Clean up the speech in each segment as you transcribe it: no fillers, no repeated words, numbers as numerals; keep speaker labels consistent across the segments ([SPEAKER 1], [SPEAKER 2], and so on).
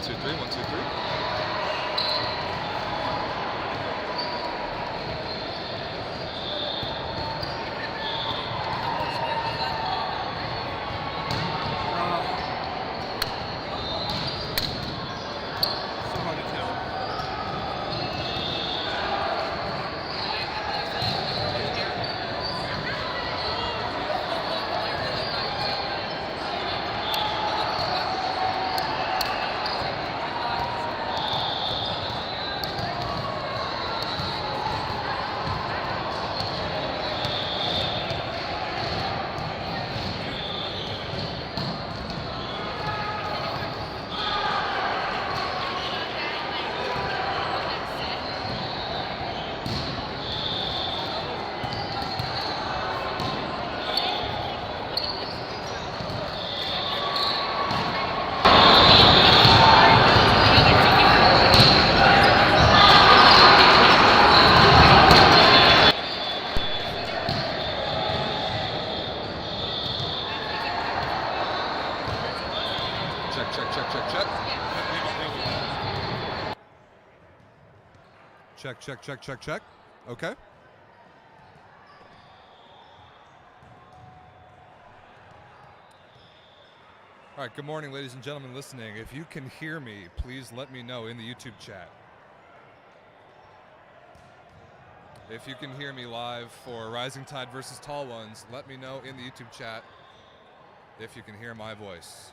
[SPEAKER 1] 2, 3, 1, 2, 3.
[SPEAKER 2] Check. Okay. All right, good morning, ladies and gentlemen listening. If you can hear me, please let me know in the YouTube chat. If you can hear me live for Rising Tide versus Tall Ones, let me know in the YouTube chat if you can hear my voice.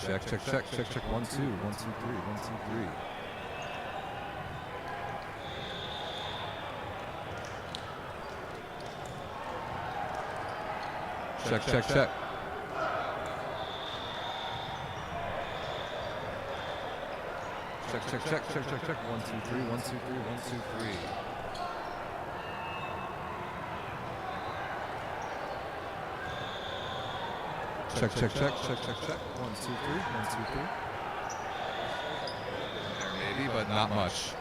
[SPEAKER 2] Check. 1, 2, 1, 2, 3, 1, 2, 3. Check. 1, 2, 3, 1, 2, 3, 1, 2, 3. Check. 1, 2, 3, 1, 2, 3. There maybe, but not much.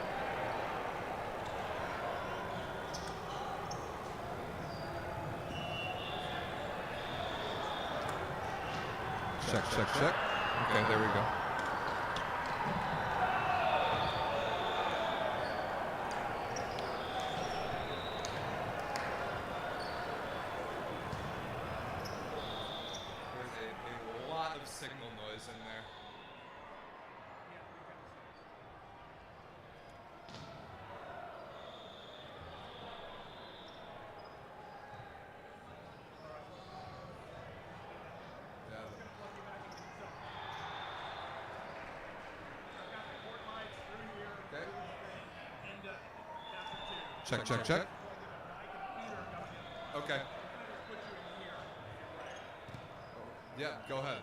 [SPEAKER 2] Check. Okay, there we go. Signal noise in there. Check, check, check. Okay. Yeah, go ahead.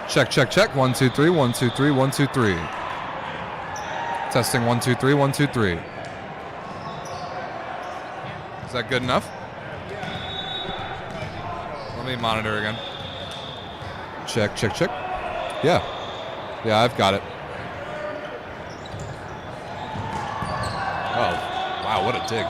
[SPEAKER 2] Check, check, check. 1, 2, 3, 1, 2, 3, 1, 2, 3. Testing 1, 2, 3, 1, 2, 3. Is that good enough? Let me monitor again. Check, check, check. Yeah. Yeah, I've got it. Oh, wow, what a dig.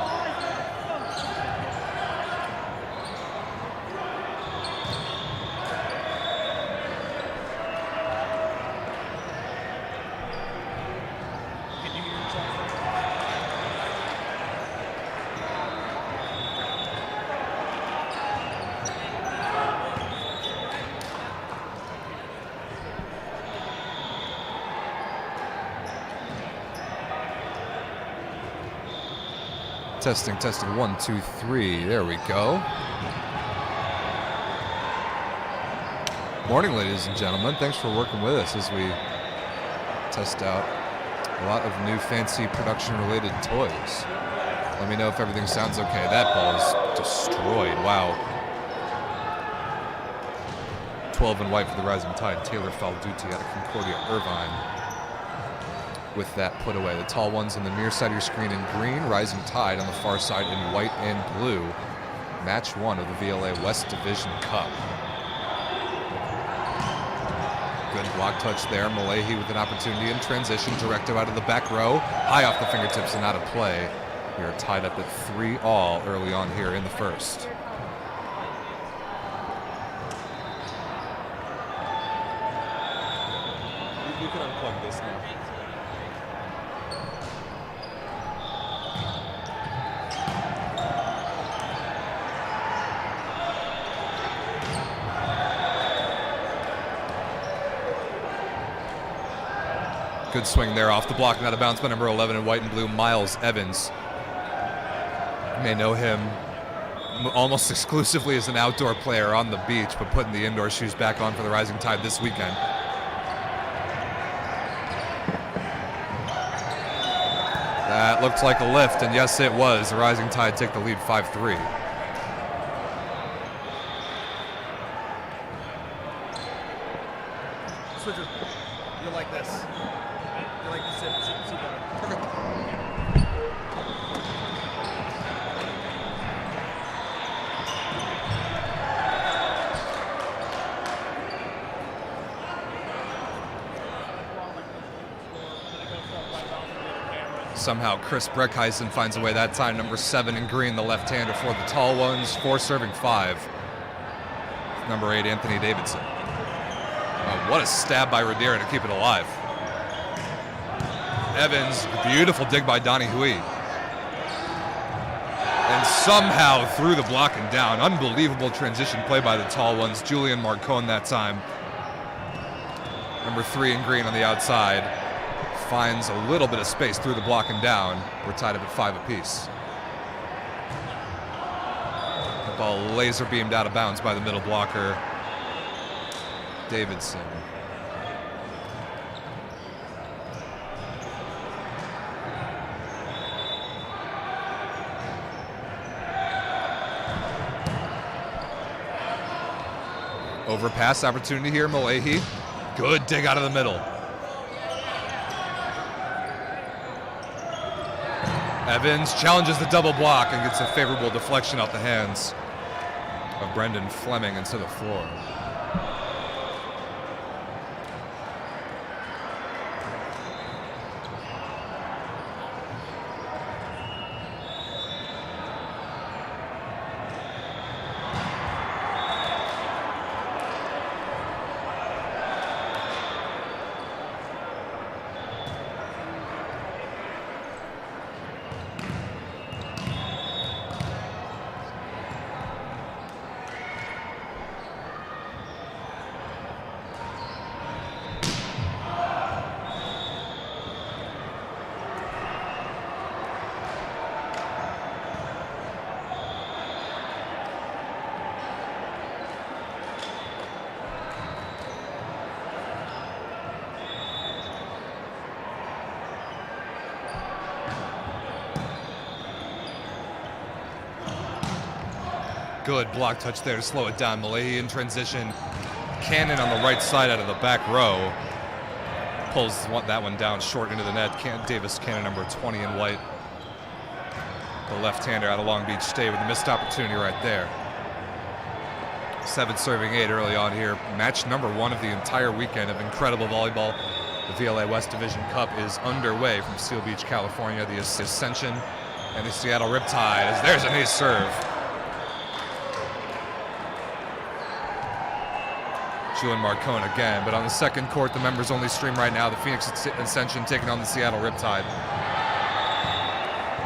[SPEAKER 2] Testing, testing, 1, 2, 3. There we go. Morning, ladies and gentlemen. Thanks for working with us as we test out a lot of new fancy production-related toys. Let me know if everything sounds okay. That ball is destroyed. Wow. 12 and white for the Rising Tide. Taylor Falduti out of Concordia, Irvine. With that put away. The tall ones on the near side of your screen in green, Rising Tide on the far side in white and blue. Match 1 of the VLA West Division Cup. Good block touch there. Malahi with an opportunity in transition, directive out of the back row. High off the fingertips and out of play. We are tied up at 3-all early on here in the first. You can unplug this now. Good swing there off the block and out of bounds by number 11 in white and blue, Miles Evans. You may know him almost exclusively as an outdoor player on the beach, but putting the indoor shoes back on for the Rising Tide this weekend. That looked like a lift, and yes, it was. The Rising Tide take the lead 5-3.
[SPEAKER 1] Switcher, you like this. You like this. Sit down.
[SPEAKER 2] Okay. Somehow Chris Breckheisen finds a way that time. Number 7 in green, the left-hander for the tall ones. 4 serving 5. Number 8, Anthony Davidson. Oh, what a stab by Radira to keep it alive. Evans, beautiful dig by Donnie Hui. And somehow through the block and down. Unbelievable transition play by the tall ones. Julian Marcone that time. Number 3 in green on the outside. Finds a little bit of space through the block and down. We're tied up at 5 apiece. The ball laser beamed out of bounds by the middle blocker, Davidson. Overpass opportunity here, Malahi. Good dig out of the middle. Evans challenges the double block and gets a favorable deflection off the hands of Brendan Fleming into the floor. Good block touch there to slow it down. Malahi in transition. Cannon on the right side out of the back row. Pulls that one down short into the net. Davis Cannon, number 20 in white. The left-hander out of Long Beach State with a missed opportunity right there. 7 serving 8 early on here. Match number 1 of the entire weekend of incredible volleyball. The VLA West Division Cup is underway from Seal Beach, California. The Ascension and the Seattle Riptide, as there's an ace serve. Julian Marcone again, but on the second court, the members only stream right now. The Phoenix Ascension taking on the Seattle Riptide.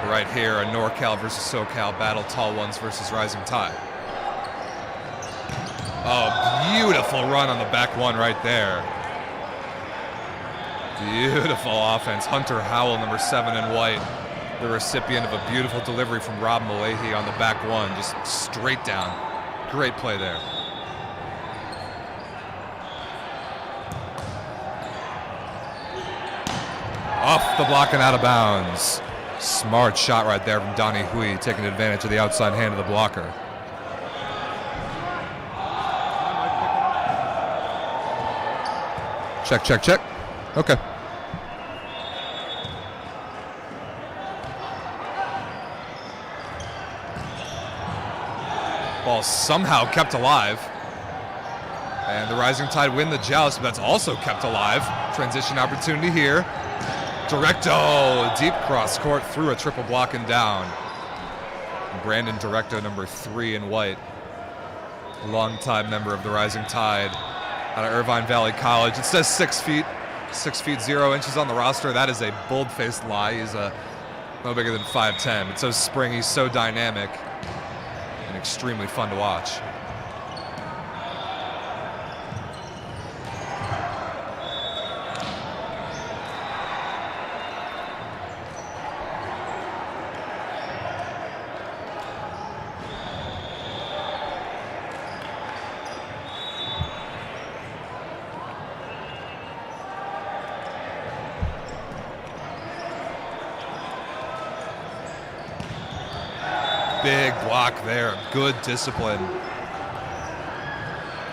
[SPEAKER 2] Right here, a NorCal versus SoCal battle, tall ones versus rising tide. Oh, beautiful run on the back one right there. Beautiful offense. Hunter Howell, number 7 in white, the recipient of a beautiful delivery from Rob Malahi on the back one, just straight down. Great play there. Off the block and out of bounds. Smart shot right there from Donnie Hui, taking advantage of the outside hand of the blocker. Check, check, check. Okay. Ball somehow kept alive. And the Rising Tide win the joust, but that's also kept alive. Transition opportunity here. Directo, deep cross court through a triple block and down. Brandon Directo, number 3 in white. Longtime member of the Rising Tide out of Irvine Valley College. It says 6 feet, 6 feet 0 inches on the roster. That is a bold-faced lie. He's no bigger than 5'10", but so springy, so dynamic, and extremely fun to watch. Big block there, good discipline.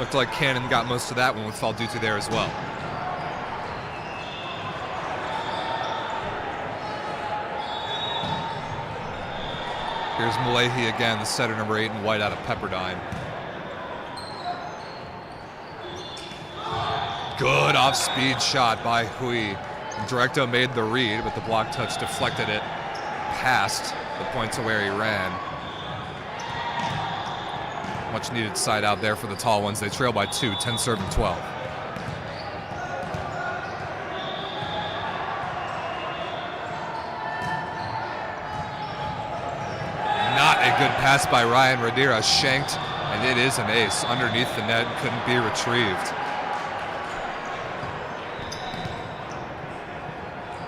[SPEAKER 2] Looked like Cannon got most of that one with Falduti there as well. Here's Malahi again, the setter, number 8 in white out of Pepperdine. Good off-speed shot by Hui. Directo made the read, but the block touch deflected it past the point to where he ran. Much needed side out there for the tall ones. They trail by 2, 10 serving 12. Not a good pass by Ryan Radira, shanked, and it is an ace underneath the net, couldn't be retrieved.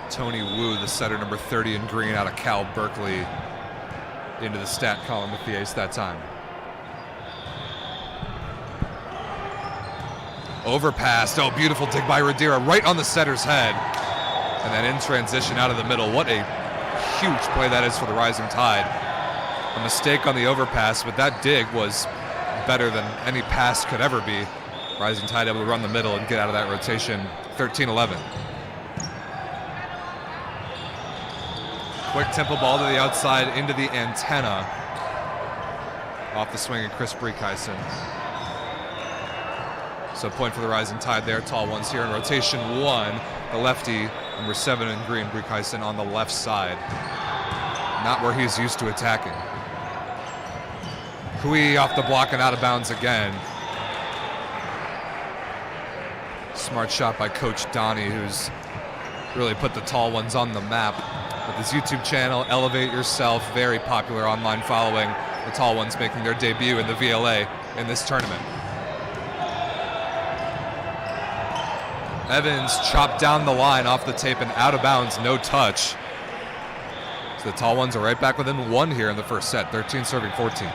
[SPEAKER 2] Tony Wu, the setter, number 30 in green out of Cal Berkeley, into the stat column with the ace that time. Overpassed. Oh, beautiful dig by Radira right on the setter's head. And then in transition out of the middle. What a huge play that is for the Rising Tide. A mistake on the overpass, but that dig was better than any pass could ever be. Rising Tide able to run the middle and get out of that rotation. 13-11. Quick tempo ball to the outside into the antenna. Off the swing of Chris Breekheisen. So point for the Rising Tide there. Tall ones here in rotation 1. The lefty, number 7 in green, Breekheisen on the left side. Not where he's used to attacking. Hui off the block and out of bounds again. Smart shot by Coach Donnie, who's really put the tall ones on the map. With his YouTube channel, Elevate Yourself, very popular online following. The tall ones making their debut in the VLA in this tournament. Evans chopped down the line off the tape and out of bounds, no touch. So the tall ones are right back within 1 here in the first set, 13 serving 14.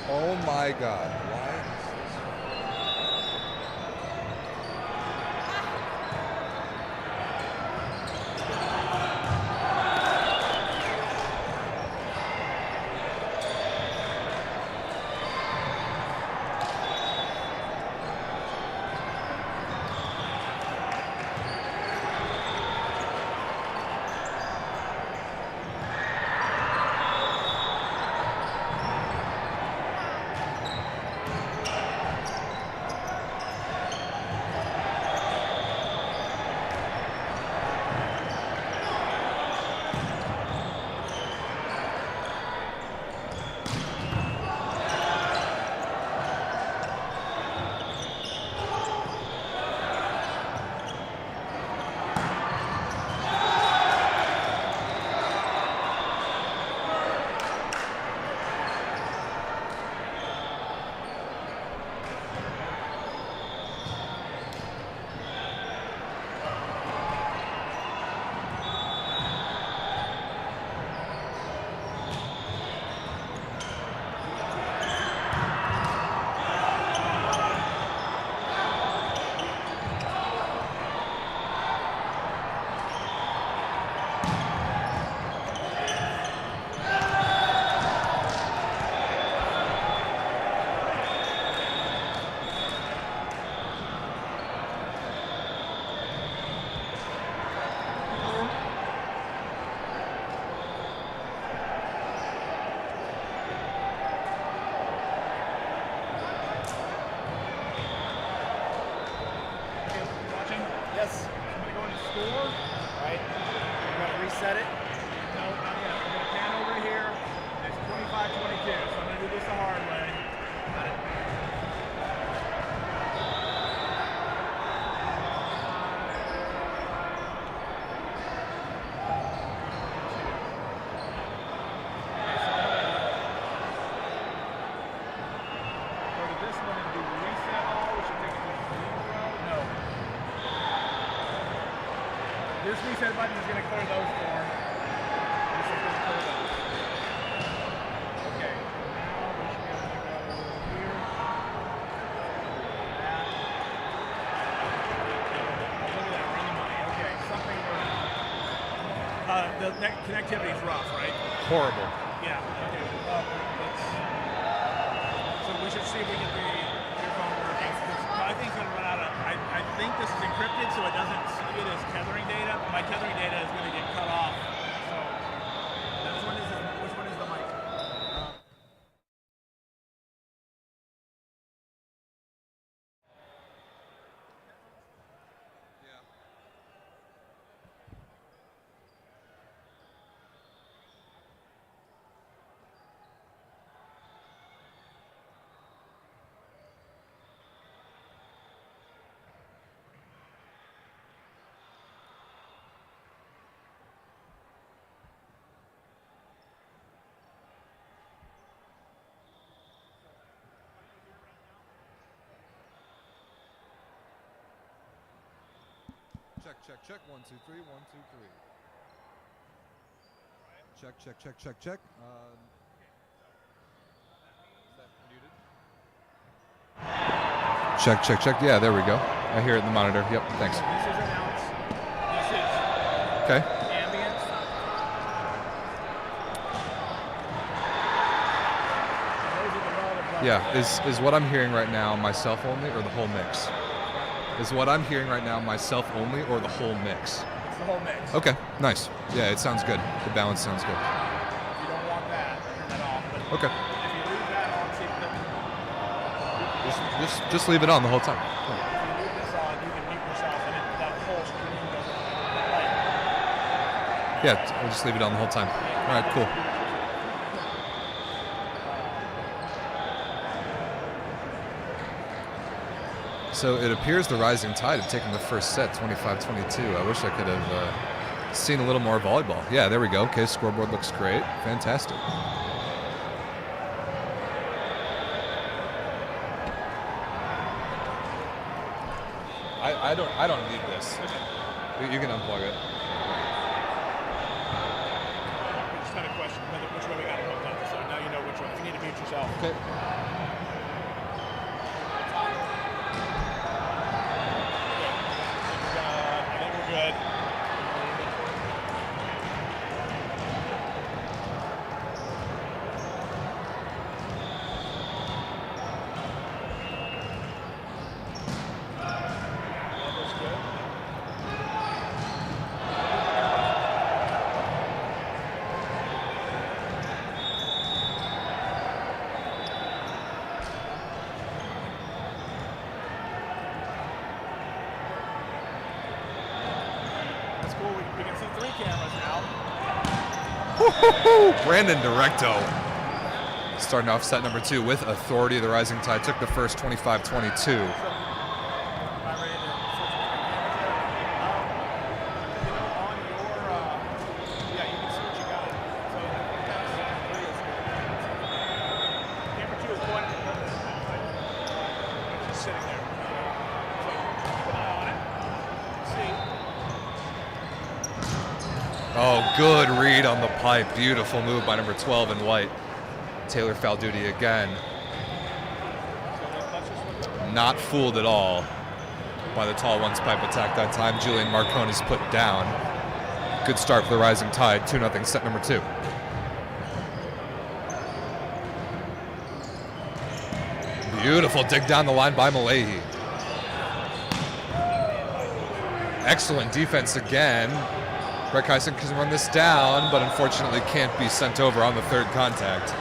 [SPEAKER 2] Oh my God. Why?
[SPEAKER 1] Set it. No, not yet. We're going to pan over here. It's 25-22, so I'm going to do this the hard way. Got it. Go to this one and do reset all. We should take it to 0. No. This reset button is going to clear those four. This is going to clear those. Okay, now we should be able to go here. That. Look at that, running money. Okay, something where the connectivity is rough, right?
[SPEAKER 2] Horrible.
[SPEAKER 1] Yeah. Okay. So we should see if we can get your phone working. I think it's going to run out of. I think this is encrypted, so it doesn't see it as tethering data. My tethering data is going to get cut off. So which one is the mic?
[SPEAKER 2] Check. 1, 2, 3. 1, 2, 3. Check. Is that muted? Check. Yeah, there we go. I hear it in the monitor. Yep, thanks.
[SPEAKER 1] This is announce. This is
[SPEAKER 2] Okay.
[SPEAKER 1] ambience. Those are the relative
[SPEAKER 2] Yeah, is what I'm hearing right now myself only or the whole mix? Is what I'm hearing right now myself only or the whole mix?
[SPEAKER 1] It's the whole mix.
[SPEAKER 2] Okay, nice. Yeah, it sounds good. The balance sounds good.
[SPEAKER 1] If you don't want that, turn that off. But
[SPEAKER 2] Okay.
[SPEAKER 1] if you leave that on, see if
[SPEAKER 2] Just leave it on the whole time.
[SPEAKER 1] if you leave this on, you can mute yourself and that whole screen doesn't light.
[SPEAKER 2] Yeah, I'll just leave it on the whole time. All right, cool. So it appears the Rising Tide have taken the first set, 25-22. I wish I could have seen a little more volleyball. Yeah, there we go. Okay, scoreboard looks great. Fantastic. I don't need this. You can unplug it.
[SPEAKER 1] Just had a question, which way we got to hook up. So now you know which one. If you need to mute yourself. myself.
[SPEAKER 2] Okay.
[SPEAKER 1] I think we're good. That's cool. We can see 3 cameras now.
[SPEAKER 2] Brandon Directo starting off set number 2 with authority. The Rising Tide took the first 25-22. Oh, good read on the pipe. Beautiful move by number 12 in white. Taylor Falduti again. Not fooled at all by the tall one's pipe attack that time. Julian Marconi's put down. Good start for the Rising Tide. 2-0 set number 2. Beautiful dig down the line by Malahi. Excellent defense again. Brett Kyson can run this down, but unfortunately can't be sent over on the 3rd contact.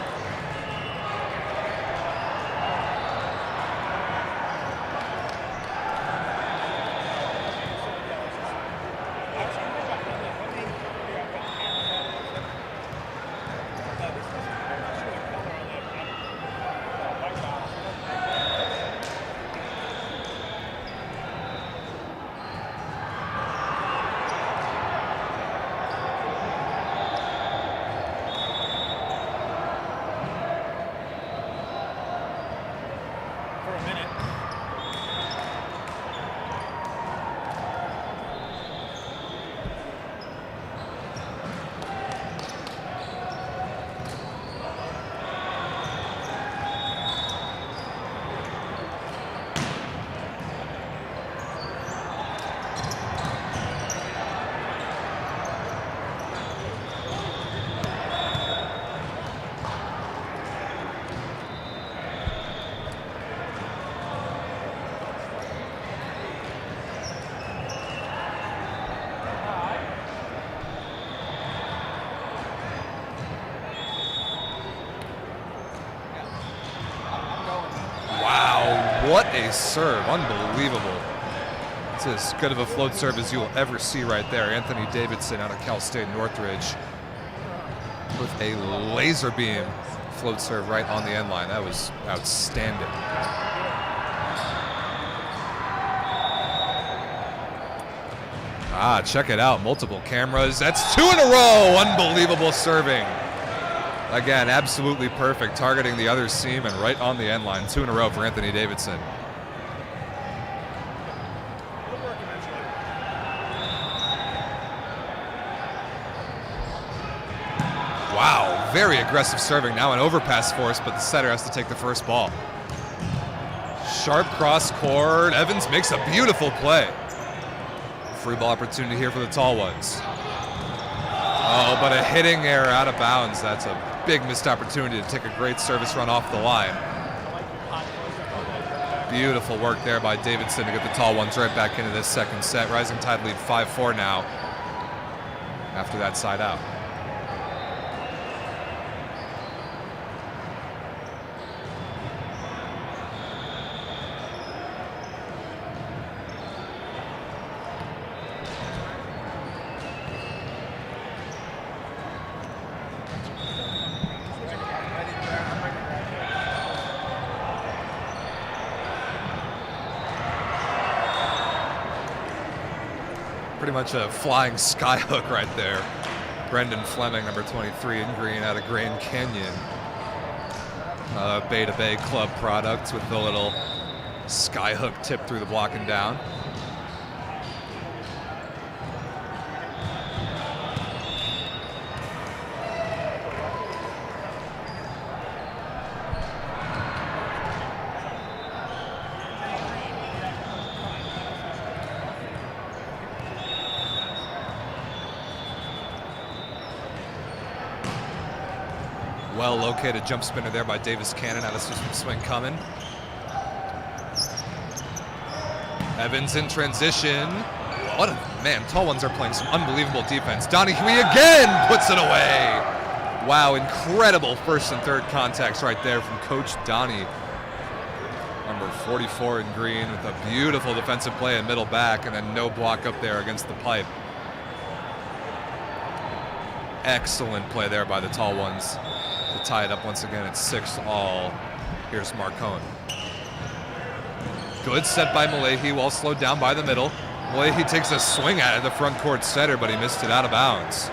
[SPEAKER 2] What a serve, unbelievable. It's as good of a float serve as you will ever see right there. Anthony Davidson out of Cal State Northridge with a laser beam float serve right on the end line. That was outstanding. Check it out, multiple cameras. That's 2 in a row, unbelievable serving. Again, absolutely perfect, targeting the other seam and right on the end line. 2 in a row for Anthony Davidson. Wow, very aggressive serving. Now an overpass force, but the setter has to take the first ball. Sharp cross court. Evans makes a beautiful play. Free ball opportunity here for the tall ones. Oh, but a hitting error out of bounds. That's a big missed opportunity to take a great service run off the line. Beautiful work there by Davidson to get the tall ones right back into this 2nd set. Rising Tide lead 5-4 now after that side out. Pretty much a flying skyhook right there. Brendan Fleming, number 23 in green out of Grand Canyon. Bay to Bay Club product with the little skyhook tip through the block and down. Well located jump spinner there by Davis Cannon. Out of system swing coming. Evans in transition. What a man, tall ones are playing some unbelievable defense. Donahue again puts it away. Wow, incredible first and third contacts right there from Coach Donnie. Number 44 in green with a beautiful defensive play in middle back and then no block up there against the pipe. Excellent play there by the tall ones to tie it up once again at 6-all. Here's Marcone. Good set by Malahi, well slowed down by the middle. Malahi takes a swing at it, the front court setter, but he missed it out of bounds.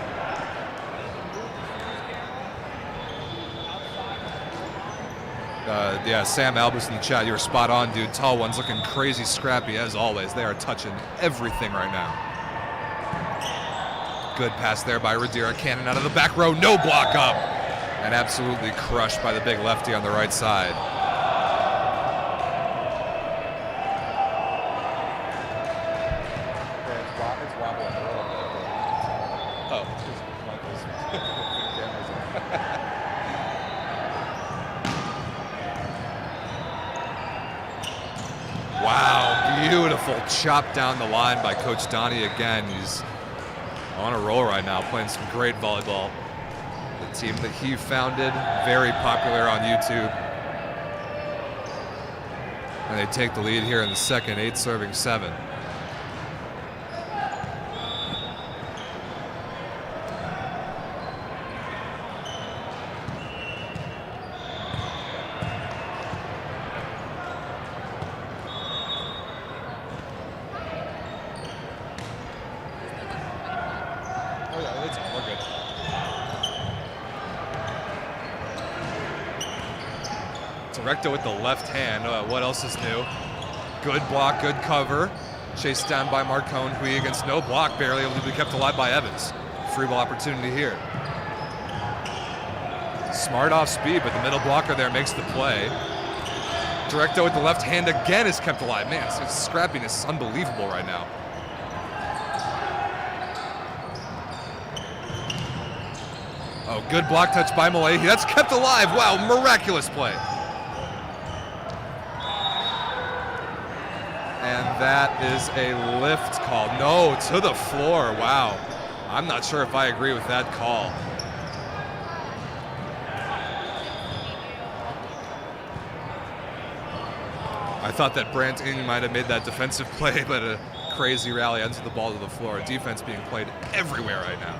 [SPEAKER 2] Yeah, Sam Albus in the chat, you were spot on, dude. Tall ones looking crazy scrappy as always. They are touching everything right now. Good pass there by Radira. Cannon out of the back row, no block up. And absolutely crushed by the big lefty on the right side. Wow, beautiful chop down the line by Coach Donnie again. He's on a roll right now, playing some great volleyball. The team that he founded, very popular on YouTube. And they take the lead here in the second, 8-7. Recto with the left hand. What else is new? Good block, good cover. Chased down by Marcone. Hui against no block, barely able to be kept alive by Evans. Free ball opportunity here. Smart off speed, but the middle blocker there makes the play. Directo with the left hand again is kept alive. Man, his scrappiness is unbelievable right now. Oh, good block touch by Malahi. That's kept alive. Wow, miraculous play. And that is a lift call. No, to the floor. Wow. I'm not sure if I agree with that call. I thought that Brandt Ing might have made that defensive play, but a crazy rally ends the ball to the floor. Defense being played everywhere right now.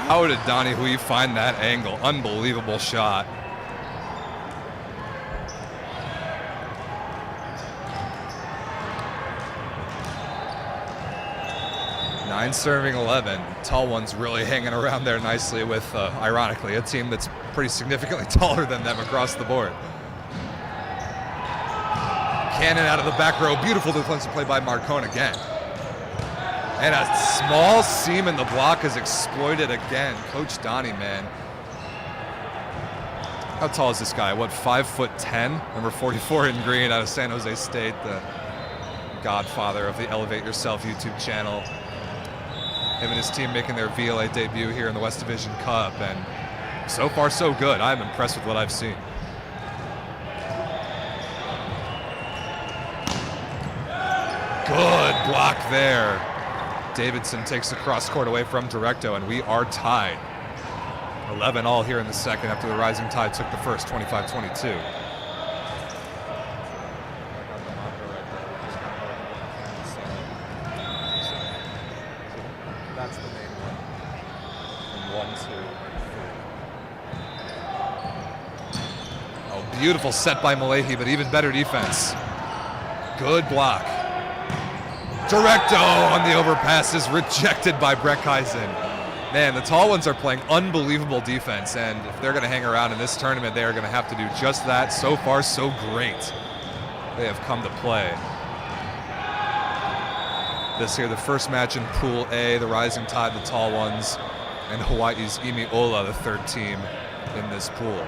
[SPEAKER 2] How did Donnie Hui find that angle? Unbelievable shot. Nine serving 11. Tall ones really hanging around there nicely with, ironically, a team that's pretty significantly taller than them across the board. Cannon out of the back row. Beautiful defensive play by Marcone again. And a small seam in the block is exploited again. Coach Donnie, man. How tall is this guy? What, 5'10"? Number 44 in green out of San Jose State, the godfather of the Elevate Yourself YouTube channel. Him and his team making their VLA debut here in the West Division Cup, and so far so good. I'm impressed with what I've seen. Good block there. Davidson takes the cross court away from Directo, and we are tied. 11 all here in the second after the Rising Tide took the first, 25-22. That's the main one. And 1, 2, 3. Oh, beautiful set by Malahi, but even better defense. Good block. Directo on the overpass is rejected by Breckheisen. Man, the tall ones are playing unbelievable defense, and if they're going to hang around in this tournament, they are going to have to do just that. So far, so great. They have come to play. This here, the first match in Pool A, the Rising Tide, the tall ones, and Hawaii's Imi Ola, the third team in this pool.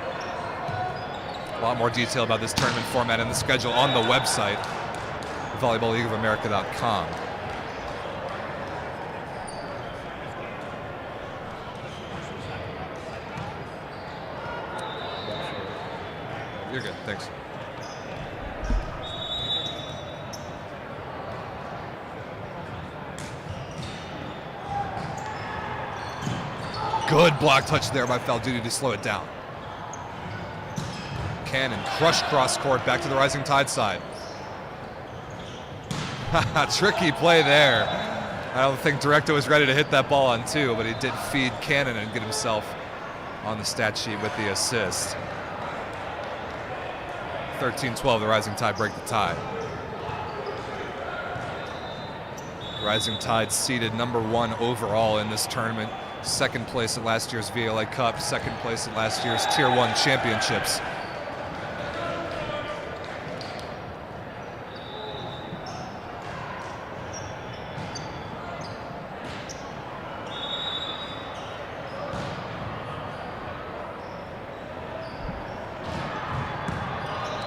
[SPEAKER 2] A lot more detail about this tournament format and the schedule on the website, volleyballleagueofamerica.com. You're good, thanks. Good block touch there by Falduti to slow it down. Cannon crushed cross court back to the Rising Tide side. Tricky play there. I don't think Directo was ready to hit that ball on 2, but he did feed Cannon and get himself on the stat sheet with the assist. 13-12, the Rising Tide break the tie. Rising Tide seeded number 1 overall in this tournament. Second place at last year's VLA Cup, second place at last year's Tier 1 championships.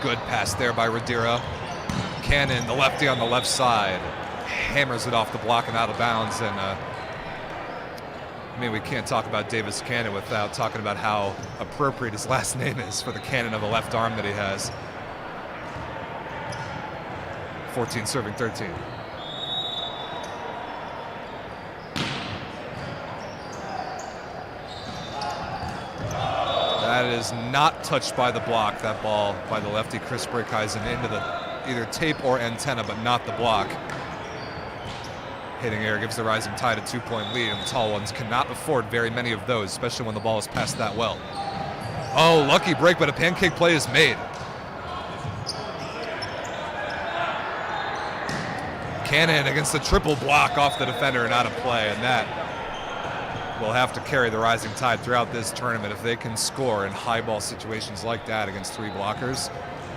[SPEAKER 2] Good pass there by Radira. Cannon, the lefty on the left side, hammers it off the block and out of bounds. And I mean, we can't talk about Davis Cannon without talking about how appropriate his last name is for the cannon of a left arm that he has. 14 serving 13. That is not touched by the block, that ball by the lefty Chris Breckheisen into the either tape or antenna, but not the block. Hitting air gives the Rising Tide a 2-point lead, and the tall ones cannot afford very many of those, especially when the ball is passed that well. Oh, lucky break, but a pancake play is made. Cannon against the triple block off the defender and out of play, and that will have to carry the Rising Tide throughout this tournament. If they can score in high ball situations like that against 3 blockers,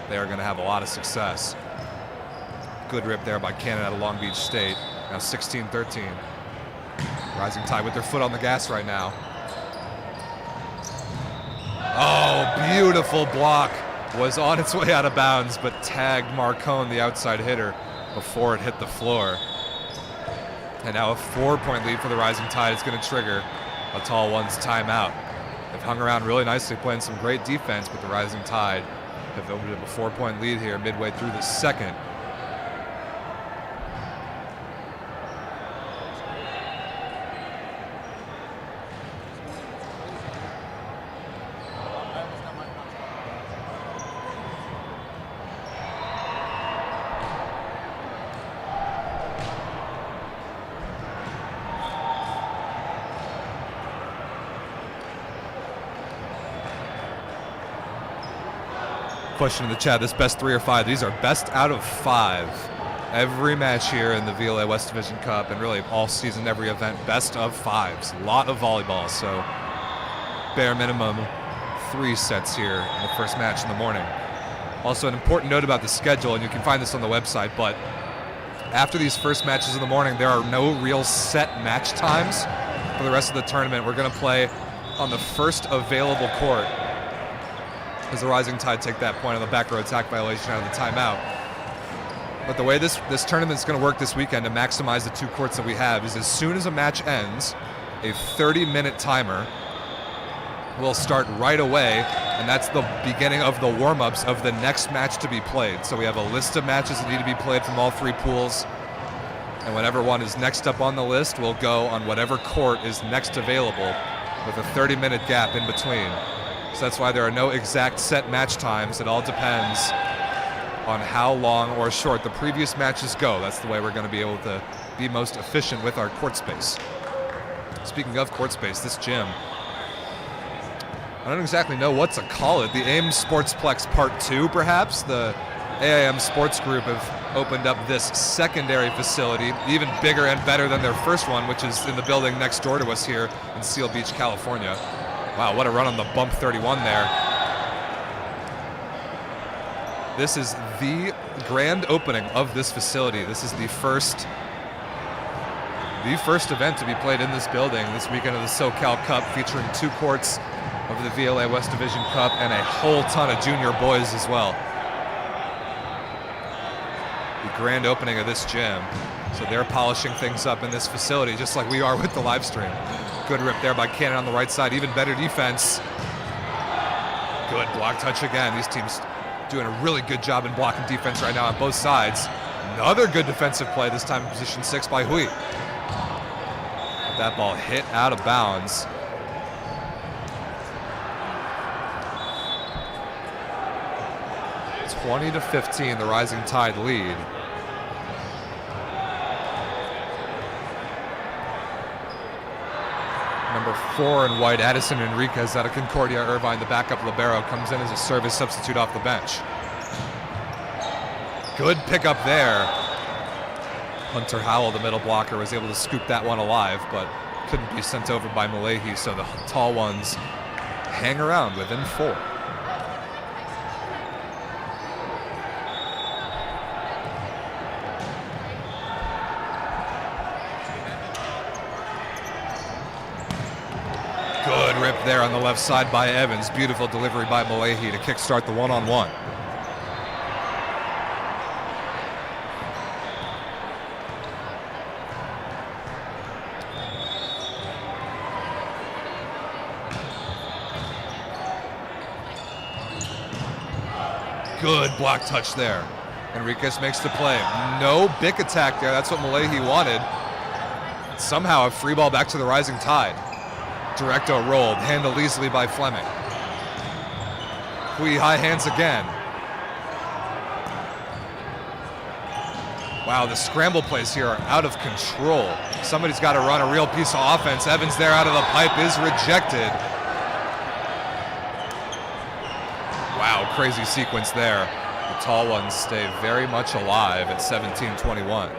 [SPEAKER 2] they are going to have a lot of success. Good rip there by Cannon out of Long Beach State. Now 16-13. Rising Tide with their foot on the gas right now. Oh, beautiful block. Was on its way out of bounds, but tagged Marcone, the outside hitter, before it hit the floor. And now a 4-point lead for the Rising Tide is going to trigger a tall one's timeout. They've hung around really nicely, playing some great defense, but the Rising Tide have opened up a 4-point lead here midway through the second. question in the chat. This best 3 or 5? These are best out of 5. Every match here in the VLA West Division Cup, and really all season, every event, best of 5s. A lot of volleyball, so bare minimum 3 sets here in the first match in the morning. Also, an important note about the schedule, and you can find this on the website, but after these first matches in the morning, there are no real set match times for the rest of the tournament. We're going to play on the first available court as the Rising Tide take that point on the back row attack violation out of the timeout. But the way this tournament's going to work this weekend to maximize the 2 courts that we have is as soon as a match ends, a 30-minute timer will start right away, and that's the beginning of the warm-ups of the next match to be played. So we have a list of matches that need to be played from all 3 pools, and whatever one is next up on the list will go on whatever court is next available with a 30-minute gap in between. So that's why there are no exact set match times. It all depends on how long or short the previous matches go. That's the way we're going to be able to be most efficient with our court space. Speaking of court space, this gym, I don't exactly know what to call it. The AIM Sportsplex Part 2, perhaps? The AIM Sports Group have opened up this secondary facility, even bigger and better than their first one, which is in the building next door to us here in Seal Beach, California. Wow, what a run on the bump 31 there. This is the grand opening of this facility. This is the first event to be played in this building this weekend of the SoCal Cup, featuring 2 courts of the VLA West Division Cup and a whole ton of junior boys as well. The grand opening of this gym. So they're polishing things up in this facility, just like we are with the live stream. Good rip there by Cannon on the right side. Even better defense. Good block touch again. These teams doing a really good job in blocking defense right now on both sides. Another good defensive play, this time in position 6 by Hui. That ball hit out of bounds. It's 20-15, the Rising Tide lead. Number 4 in white, Addison Enriquez out of Concordia Irvine, the backup libero, comes in as a service substitute off the bench. Good pickup there. Hunter Howell, the middle blocker, was able to scoop that one alive, but couldn't be sent over by Malahi, so the tall ones hang around within 4. Good rip there on the left side by Evans. Beautiful delivery by Malahi to kickstart the one-on-one. Good block touch there. Enriquez makes the play. No big attack there. That's what Malahi wanted. Somehow a free ball back to the Rising Tide. Directo rolled, handled easily by Fleming. Hui high hands again. Wow, the scramble plays here are out of control. Somebody's got to run a real piece of offense. Evans there out of the pipe is rejected. Wow, crazy sequence there. The tall ones stay very much alive at 17-21.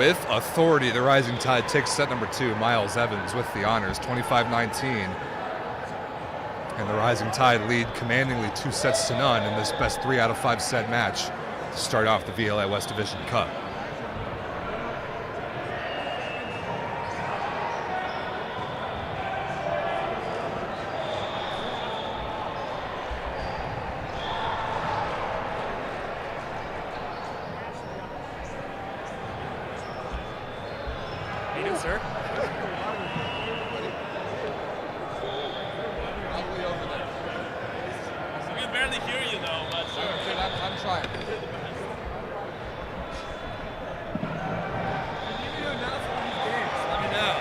[SPEAKER 2] With authority, the Rising Tide takes set number 2. Miles Evans with the honors, 25-19. And the Rising Tide lead commandingly 2-0 in this best 3 out of 5 set match to start off the VLA West Division Cup.
[SPEAKER 3] How you doing, sir?
[SPEAKER 1] We can barely hear you though, but
[SPEAKER 2] I'm trying.
[SPEAKER 3] Let me know.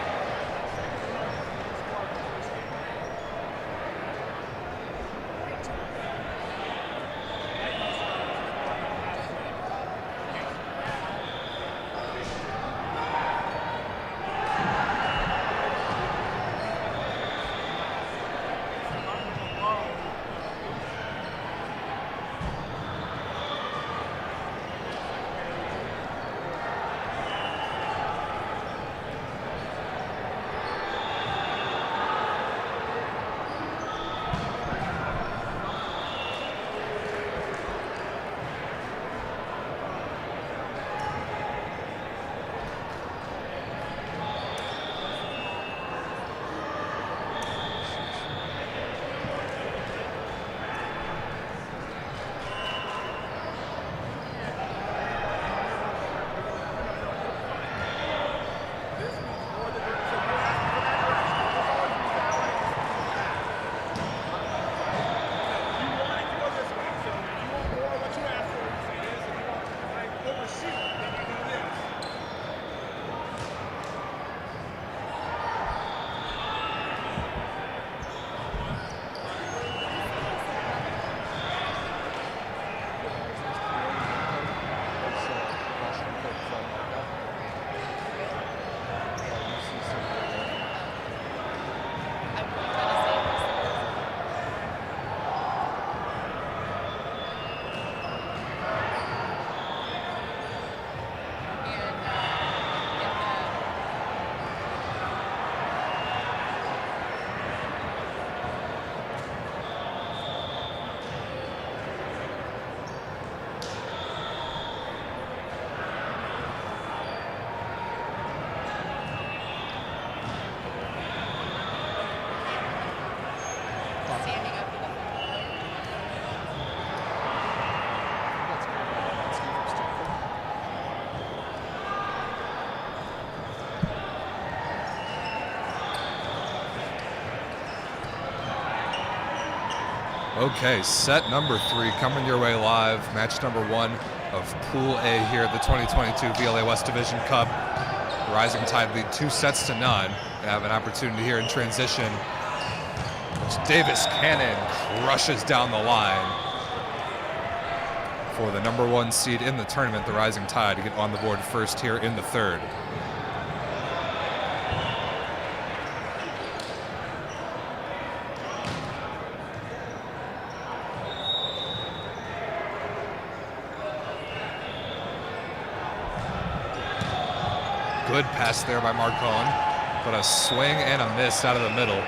[SPEAKER 2] Okay, set number 3 coming your way live. Match number 1 of Pool A here at the 2022 VLA West Division Cup. Rising Tide lead 2-0 and have an opportunity here in transition, which Davis Cannon crushes down the line for the number 1 seed in the tournament, the Rising Tide, to get on the board first here in the third. Good pass there by Marcone, but a swing and a miss out of the middle.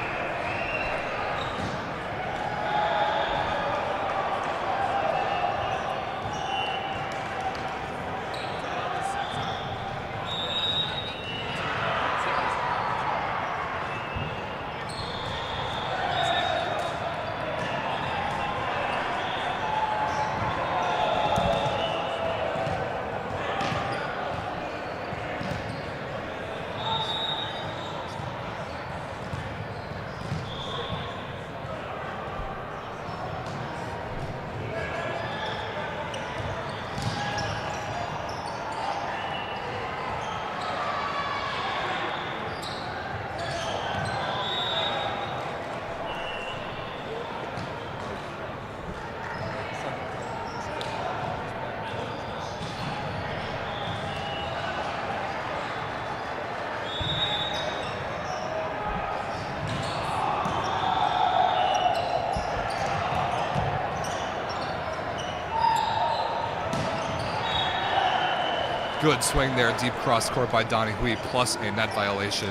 [SPEAKER 2] Good swing there, deep cross court by Donnie Hui, plus a net violation.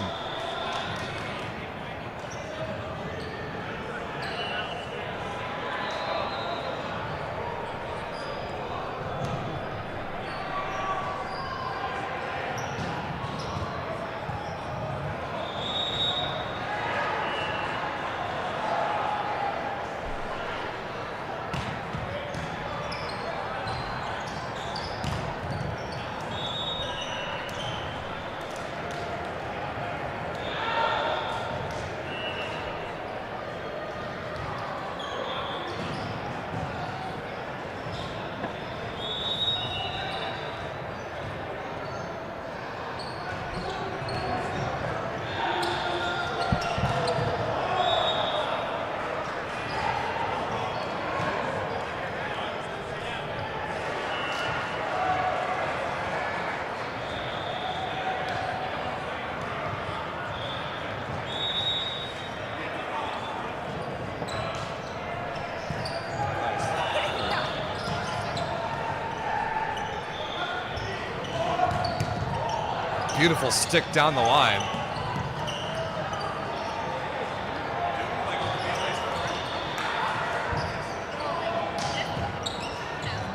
[SPEAKER 2] Beautiful stick down the line.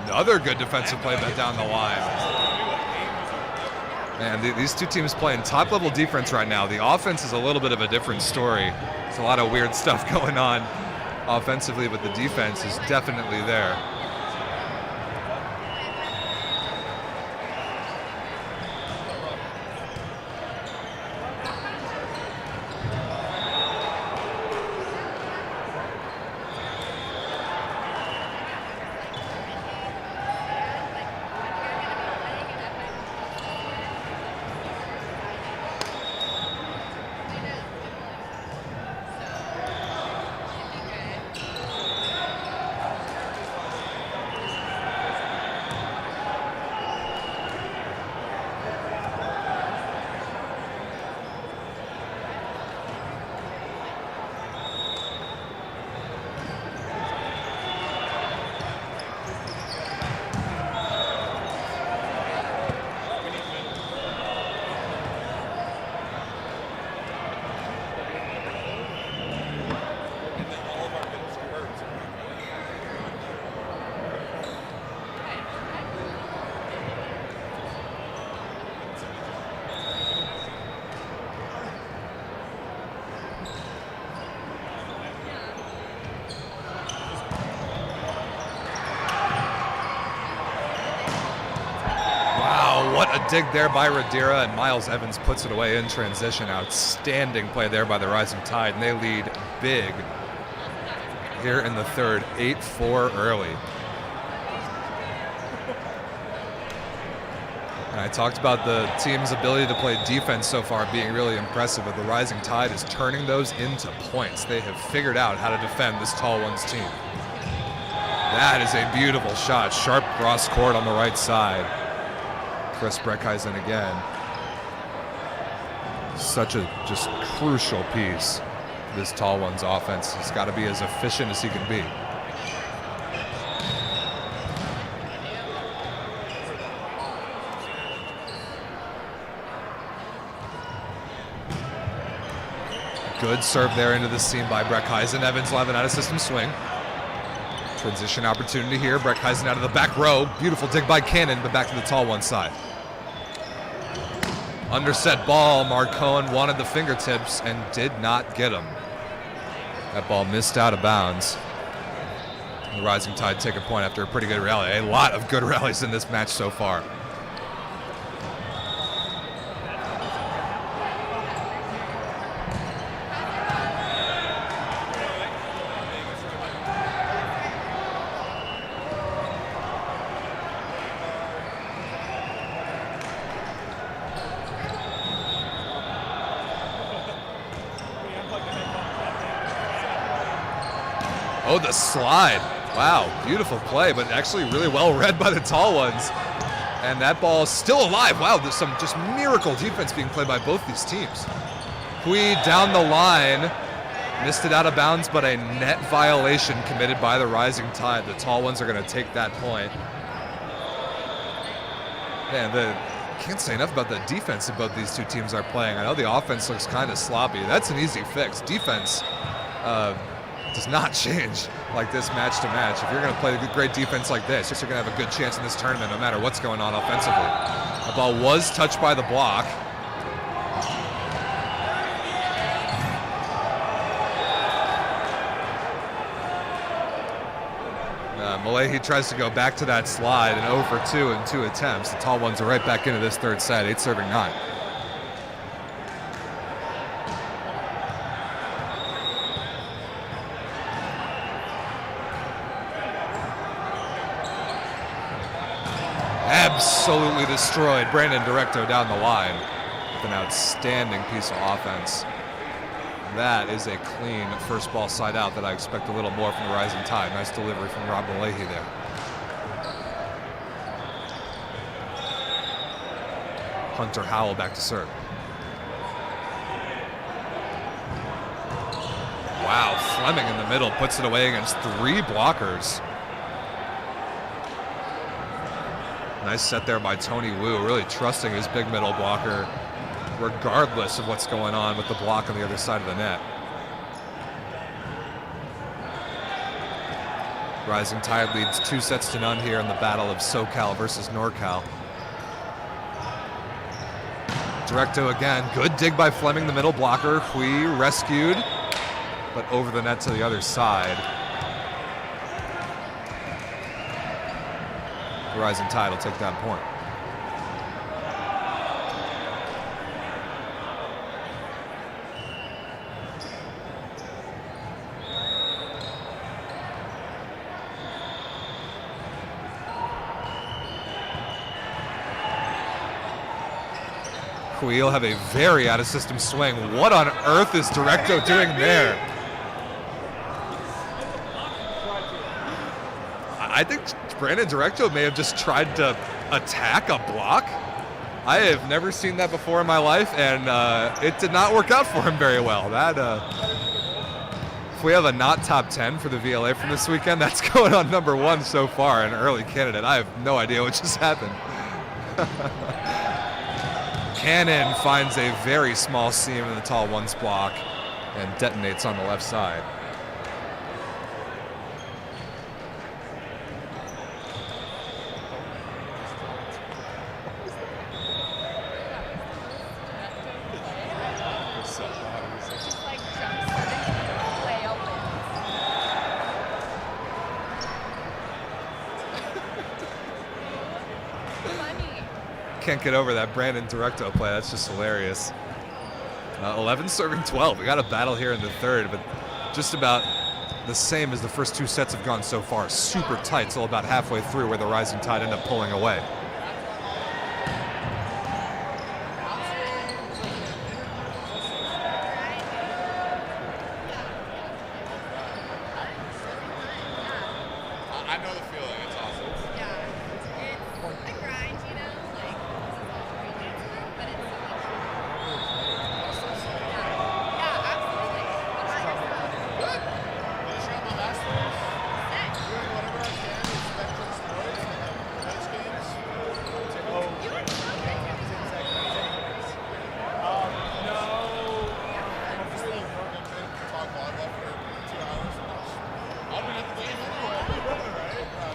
[SPEAKER 2] Another good defensive play back down the line. Man, these two teams playing top-level defense right now. The offense is a little bit of a different story. There's a lot of weird stuff going on offensively, but the defense is definitely there. What a dig there by Radira, and Miles Evans puts it away in transition. Outstanding play there by the Rising Tide, and they lead big here in the third, 8-4 early. And I talked about the team's ability to play defense so far being really impressive, but the Rising Tide is turning those into points. They have figured out how to defend this Tall Ones team. That is a beautiful shot. Sharp cross court on the right side. Chris Breckheisen again. Such a just crucial piece to this Tall Ones offense. He's got to be as efficient as he can be. Good serve there into the seam by Breckheisen. Evans will have an out-of-system swing. Transition opportunity here. Breckheisen out of the back row. Beautiful dig by Cannon, but back to the Tall Ones side. Underset ball. Mark Cohen wanted the fingertips and did not get them. That ball missed out of bounds. The Rising Tide take a point after a pretty good rally. A lot of good rallies in this match so far. Oh, the slide. Wow, beautiful play, but actually really well read by the Tall Ones. And that ball is still alive. Wow, there's some just miracle defense being played by both these teams. Hui down the line, missed it out of bounds, but a net violation committed by the Rising Tide. The Tall Ones are going to take that point. Man, Can't say enough about the defense that both these two teams are playing. I know the offense looks kind of sloppy. That's an easy fix. Defense does not change like this match to match. If you're going to play a great defense like this, you're going to have a good chance in this tournament no matter what's going on offensively. The ball was touched by the block. Malahi tries to go back to that slide, and 0 for 2 in 2 attempts. The tall ones are right back into this third set, 8 serving 9. Absolutely destroyed. Brandon Directo down the line with an outstanding piece of offense. That is a clean first ball side out that I expect a little more from the Rising Tide. Nice delivery from Rob Malahi there. Hunter Howell back to serve. Wow, Fleming in the middle puts it away against 3 blockers. Nice set there by Tony Wu, really trusting his big middle blocker regardless of what's going on with the block on the other side of the net. Rising Tide leads 2 sets to none here in the battle of SoCal versus NorCal. Directo again, good dig by Fleming, the middle blocker. Hui rescued, but over the net to the other side. The Rising Tide will take that point. He'll have a very out-of-system swing. What on earth is Directo doing there? I think Brandon Directo may have just tried to attack a block. I have never seen that before in my life, and it did not work out for him very well. That, if we have a not top 10 for the VLA from this weekend, that's going on number 1 so far, an early candidate. I have no idea what just happened. Cannon finds a very small seam in the tall one's block and detonates on the left side. Can't get over that Brandon Directo play. That's just hilarious. 11 serving 12. We got a battle here in the third, but just about the same as the first 2 sets have gone so far. Super tight till about halfway through where the Rising Tide end up pulling away.
[SPEAKER 4] I know the feeling. It's awesome.
[SPEAKER 5] Yeah, it's a grind, you know, like, but it's so much fun. Yeah, absolutely.
[SPEAKER 4] Good. Finishing up my master's. Doing whatever I can to spectrum sports and ice games.
[SPEAKER 5] You were so good.
[SPEAKER 4] No. I'm just a little program to talk volleyball for 2 hours. I'll be at the game anyway. Right?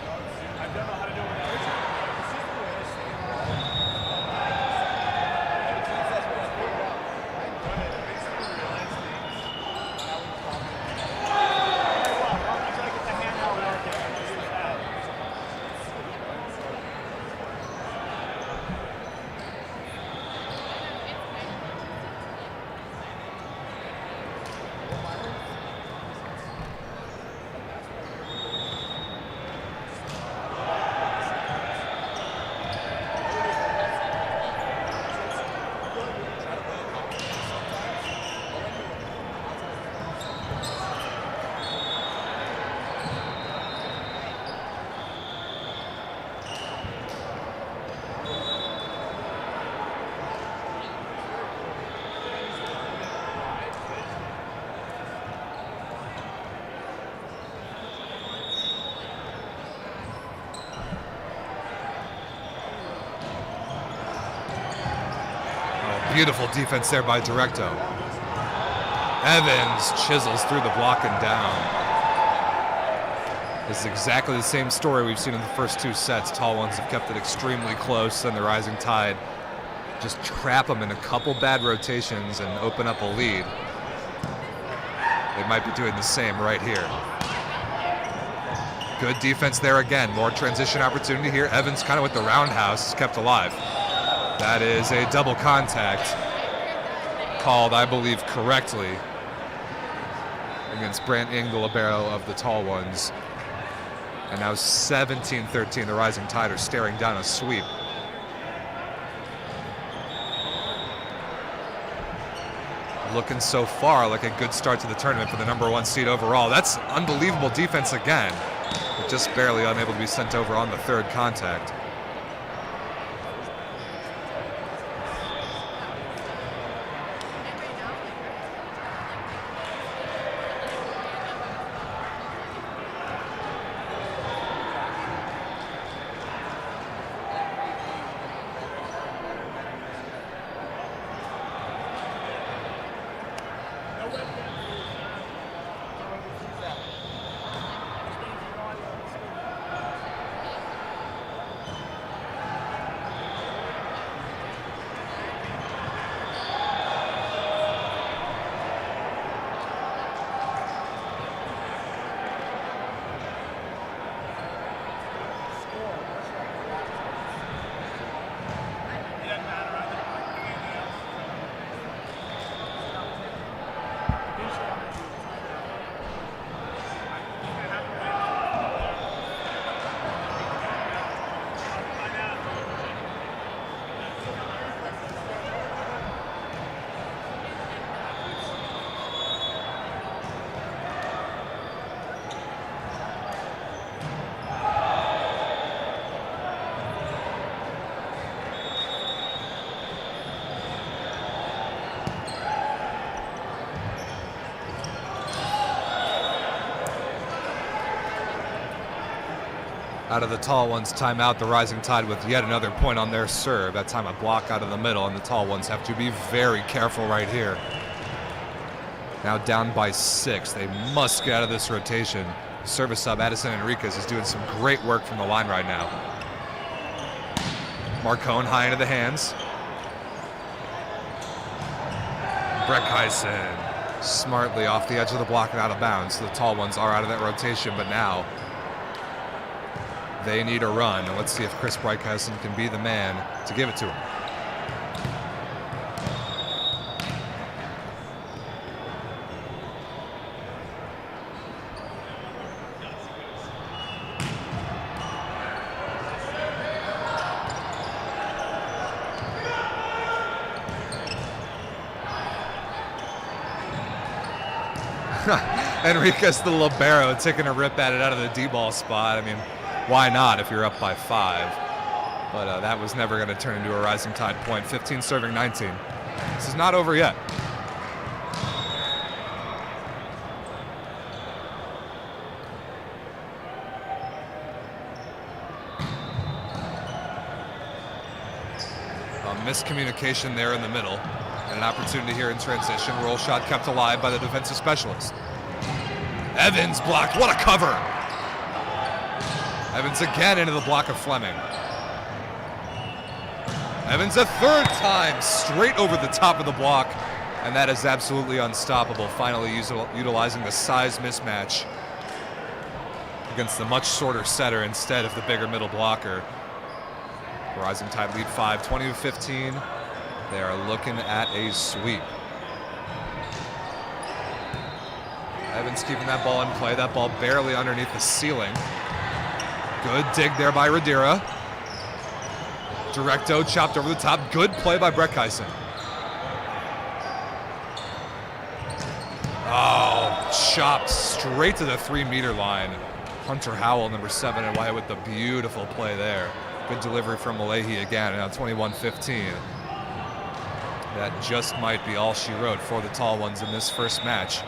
[SPEAKER 2] Beautiful defense there by Directo. Evans chisels through the block and down. This is exactly the same story we've seen in the first 2 sets. Tall ones have kept it extremely close, and the Rising Tide just trap them in a couple bad rotations and open up a lead. They might be doing the same right here. Good defense there again. More transition opportunity here. Evans kind of with the roundhouse is kept alive. That is a double contact called, I believe, correctly against Brant Ing, the libero of the Tall Ones. And now 17-13, the Rising Tide are staring down a sweep. Looking so far like a good start to the tournament for the #1 seed overall. That's unbelievable defense again, but just barely unable to be sent over on the 3rd contact. Out of the Tall Ones timeout, the Rising Tide with yet another point on their serve. That time a block out of the middle, and the Tall Ones have to be very careful right here. Now down by 6. They must get out of this rotation. Service sub Addison Enriquez is doing some great work from the line right now. Marcone high into the hands. Breckheisen smartly off the edge of the block and out of bounds. The Tall Ones are out of that rotation, but now they need a run. And let's see if Chris Breckheisen can be the man to give it to him. Enriquez, the libero, taking a rip at it out of the D-ball spot. I mean, why not if you're up by 5? But that was never going to turn into a Rising Tide point. 15 serving 19. This is not over yet. A miscommunication there in the middle. And an opportunity here in transition. Roll shot kept alive by the defensive specialist. Evans blocked. What a cover! Evans again into the block of Fleming. Evans a 3rd time straight over the top of the block, and that is absolutely unstoppable. Finally utilizing the size mismatch against the much shorter setter instead of the bigger middle blocker. Rising Tide lead 5, 20-15. They are looking at a sweep. Evans keeping that ball in play. That ball barely underneath the ceiling. Good dig there by Radira. Directo chopped over the top. Good play by Breckheisen. Oh, chopped straight to the 3-meter line. Hunter Howell, number 7 and white, with the beautiful play there. Good delivery from Malahi again. Now 21-15. That just might be all she wrote for the Tall Ones in this first match.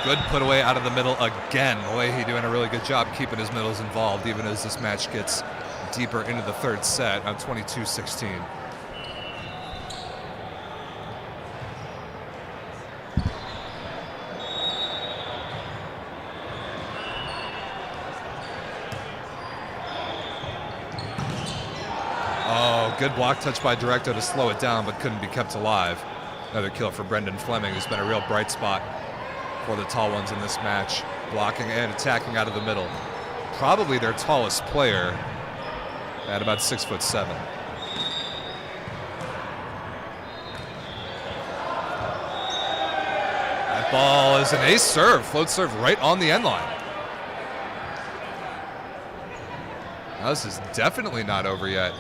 [SPEAKER 2] Good put away out of the middle again. Leahy doing a really good job keeping his middles involved, even as this match gets deeper into the third set on 22-16. Oh, good block touch by Directo to slow it down, but couldn't be kept alive. Another kill for Brendan Fleming, who's been a real bright spot for the tall ones in this match. Blocking and attacking out of the middle. Probably their tallest player at about 6'7". That ball is an ace serve. Float serve right on the end line. Now this is definitely not over yet.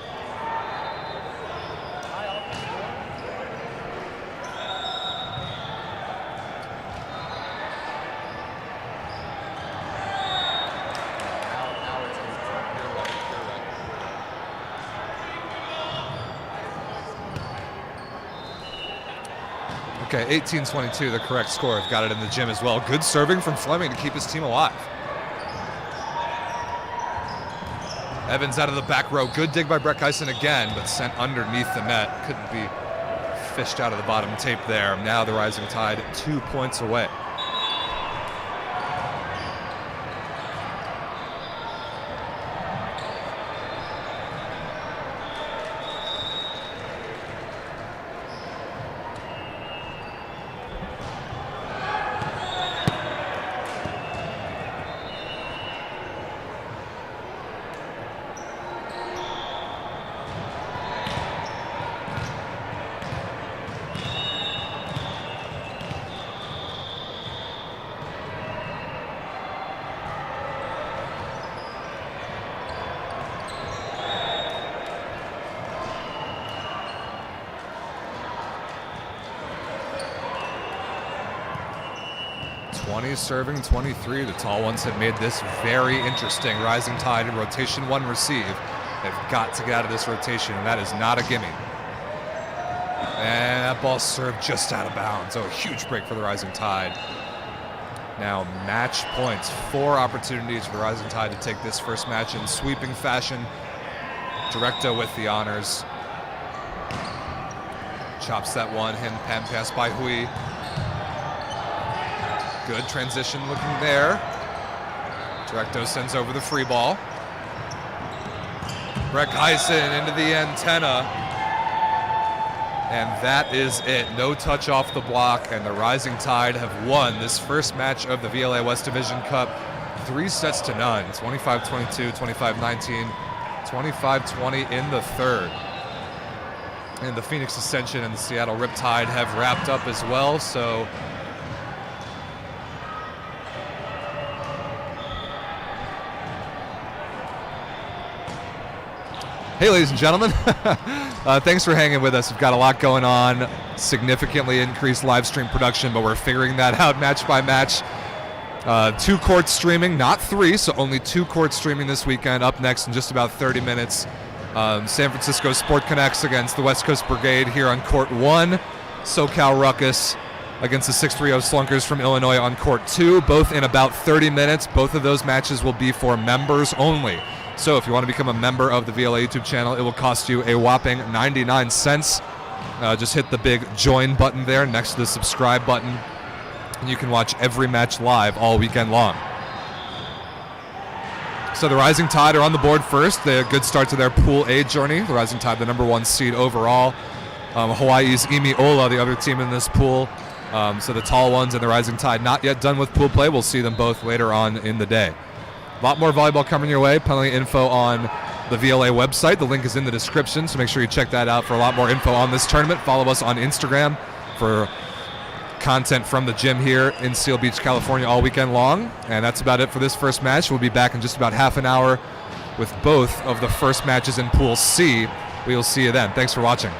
[SPEAKER 2] Okay, 18-22, the correct score. I've got it in the gym as well. Good serving from Fleming to keep his team alive. Evans out of the back row. Good dig by Brett Geisen again, but sent underneath the net. Couldn't be fished out of the bottom tape there. Now the Rising Tide 2 points away. Serving 23. The tall ones have made this very interesting. Rising Tide in rotation one receive. They've got to get out of this rotation, and that is not a gimme. And that ball served just out of bounds. Oh, a huge break for the Rising Tide. Now match points. 4 opportunities for the Rising Tide to take this first match in sweeping fashion. Directo with the honors. Chops that one. Hand pan pass by Hui. Good transition looking there. Directo sends over the free ball. Brett Geisen into the antenna. And that is it. No touch off the block, and the Rising Tide have won this first match of the VLA West Division Cup 3-0. 25-22, 25-19, 25-20 in the third. And the Phoenix Ascension and the Seattle Riptide have wrapped up as well, so hey, ladies and gentlemen, thanks for hanging with us. We've got a lot going on, significantly increased live stream production, but we're figuring that out match by match. 2 court streaming, not 3, so only 2 court streaming this weekend. Up next in just about 30 minutes, San Francisco Sport Connects against the West Coast Brigade here on court 1. SoCal Ruckus against the 630 Slunkers from Illinois on court 2, both in about 30 minutes. Both of those matches will be for members only. So if you want to become a member of the VLA YouTube channel, it will cost you a whopping 99 cents. Just hit the big join button there next to the subscribe button, and you can watch every match live all weekend long. So the Rising Tide are on the board first. They had a good start to their Pool A journey. The Rising Tide, the #1 seed overall. Hawaii's Imi Ola, the other team in this pool. So the tall ones and the Rising Tide not yet done with pool play. We'll see them both later on in the day. A lot more volleyball coming your way. Plenty of info on the VLA website. The link is in the description, so make sure you check that out for a lot more info on this tournament. Follow us on Instagram for content from the gym here in Seal Beach, California all weekend long. And that's about it for this first match. We'll be back in just about half an hour with both of the first matches in Pool C. We will see you then. Thanks for watching.